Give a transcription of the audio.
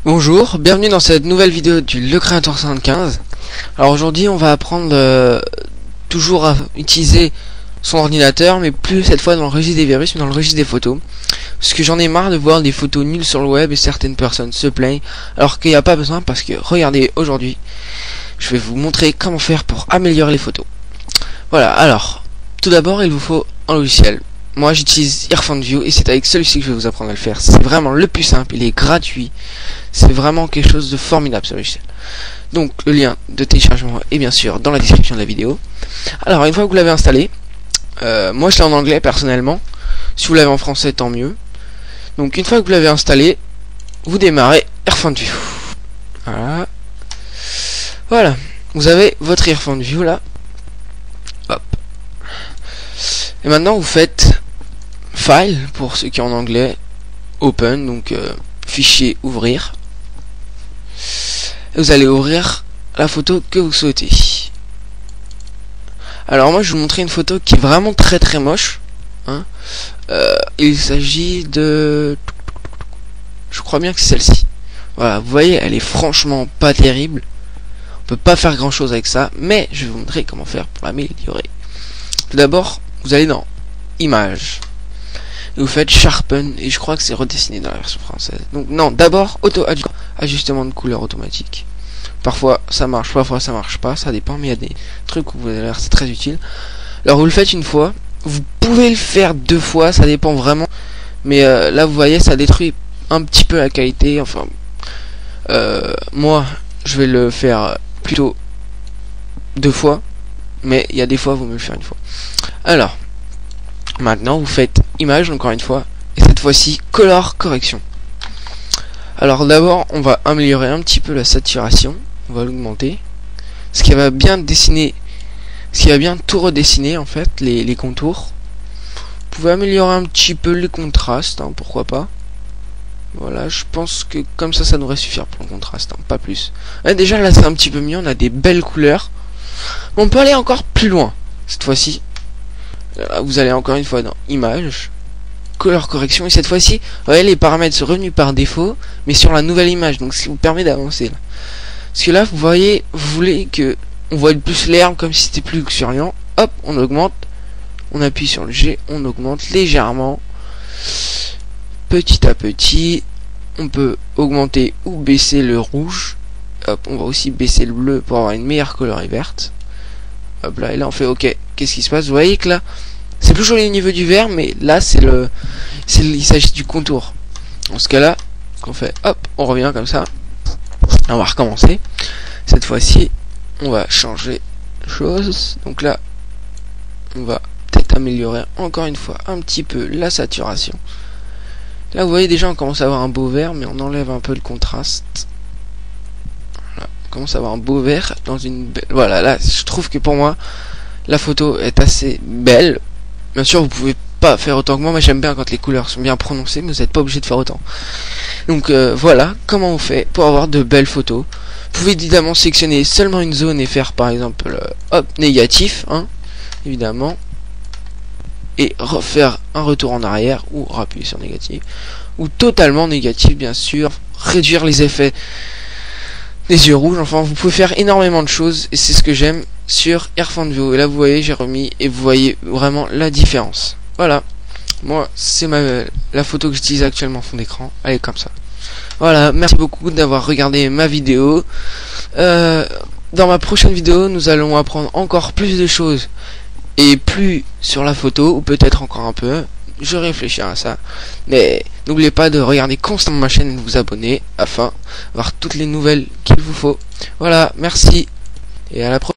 Bonjour, bienvenue dans cette nouvelle vidéo du Le Créateur 75. Alors aujourd'hui on va apprendre toujours à utiliser son ordinateur, mais plus cette fois dans le registre des virus, mais dans le registre des photos. Parce que j'en ai marre de voir des photos nulles sur le web et certaines personnes se plaignent, alors qu'il n'y a pas besoin, parce que regardez, aujourd'hui je vais vous montrer comment faire pour améliorer les photos. Voilà, alors tout d'abord il vous faut un logiciel. Moi j'utilise HeroPhoneView et c'est avec celui-ci que je vais vous apprendre à le faire. C'est vraiment le plus simple, il est gratuit. C'est vraiment quelque chose de formidable ce logiciel. Donc le lien de téléchargement est bien sûr dans la description de la vidéo. Alors une fois que vous l'avez installé, moi je l'ai en anglais personnellement. Si vous l'avez en français tant mieux. Donc une fois que vous l'avez installé, vous démarrez HeroPhoneView. Voilà. Voilà. Vous avez votre HeroPhoneView là. Hop. Et maintenant vous faites File pour ceux qui ont en anglais, Open, donc fichier ouvrir. Et vous allez ouvrir la photo que vous souhaitez. Alors moi je vais vous montrer une photo qui est vraiment très moche, hein. Il s'agit de, je crois bien que c'est celle-ci. Voilà, vous voyez, elle est franchement pas terrible. On peut pas faire grand chose avec ça, mais je vais vous montrer comment faire pour l'améliorer. Tout d'abord, vous allez dans Images. Et vous faites Sharpen, et je crois que c'est redessiné dans la version française. Donc non, d'abord ajustement de couleur automatique. Parfois ça marche, parfois ça marche pas, ça dépend, mais il y a des trucs où vous allez voir, c'est très utile. Alors vous le faites une fois, vous pouvez le faire deux fois, ça dépend vraiment. Mais là vous voyez, ça détruit un petit peu la qualité. Enfin, moi je vais le faire plutôt deux fois, mais il y a des fois vous me le faire une fois. Alors maintenant vous faites Image encore une fois, et cette fois-ci Color Correction. Alors d'abord on va améliorer un petit peu la saturation, on va l'augmenter, ce qui va bien dessiner, ce qui va bien tout redessiner en fait, les contours. Vous pouvez améliorer un petit peu les contrastes, hein, pourquoi pas. Voilà, je pense que comme ça devrait suffire pour le contraste, hein, pas plus. Ouais, déjà là c'est un petit peu mieux, on a des belles couleurs. On peut aller encore plus loin cette fois-ci. Vous allez encore une fois dans Images, Color Correction, et cette fois-ci, vous voyez, les paramètres sont revenus par défaut, mais sur la nouvelle image, donc ce qui vous permet d'avancer là. Parce que là, vous voyez, vous voulez que on voit plus l'herbe comme si c'était plus luxuriant. Hop, on augmente, on appuie sur le G, on augmente légèrement, petit à petit. On peut augmenter ou baisser le rouge. Hop, on va aussi baisser le bleu pour avoir une meilleure couleur verte. Hop là, et là on fait OK. Qu'est-ce qui se passe? Vous voyez que là c'est plus joli au niveau du vert, mais là il s'agit du contour. Dans ce cas là, qu'on fait, hop, on revient comme ça. On va recommencer. Cette fois-ci on va changer de chose. Donc là on va peut-être améliorer encore une fois un petit peu la saturation. Là vous voyez déjà on commence à avoir un beau vert, mais on enlève un peu le contraste. Commence à avoir un beau vert dans une belle... Voilà, là je trouve que pour moi la photo est assez belle. Bien sûr vous pouvez pas faire autant que moi j'aime bien quand les couleurs sont bien prononcées, mais vous n'êtes pas obligé de faire autant. Donc voilà comment on fait pour avoir de belles photos. Vous pouvez évidemment sélectionner seulement une zone et faire par exemple hop, négatif, hein, évidemment, et refaire un retour en arrière ou appuyer sur négatif, ou totalement négatif bien sûr, réduire les effets les yeux rouges. Enfin vous pouvez faire énormément de choses, et c'est ce que j'aime sur HeroPhoneView. Et là vous voyez j'ai remis, et vous voyez vraiment la différence. Voilà, moi c'est la photo que j'utilise actuellement en fond d'écran, elle est comme ça. Voilà, merci beaucoup d'avoir regardé ma vidéo. Dans ma prochaine vidéo nous allons apprendre encore plus de choses, et plus sur la photo, ou peut-être encore un peu. Je réfléchis à ça, mais n'oubliez pas de regarder constamment ma chaîne et de vous abonner afin de voir toutes les nouvelles qu'il vous faut. Voilà, merci et à la prochaine.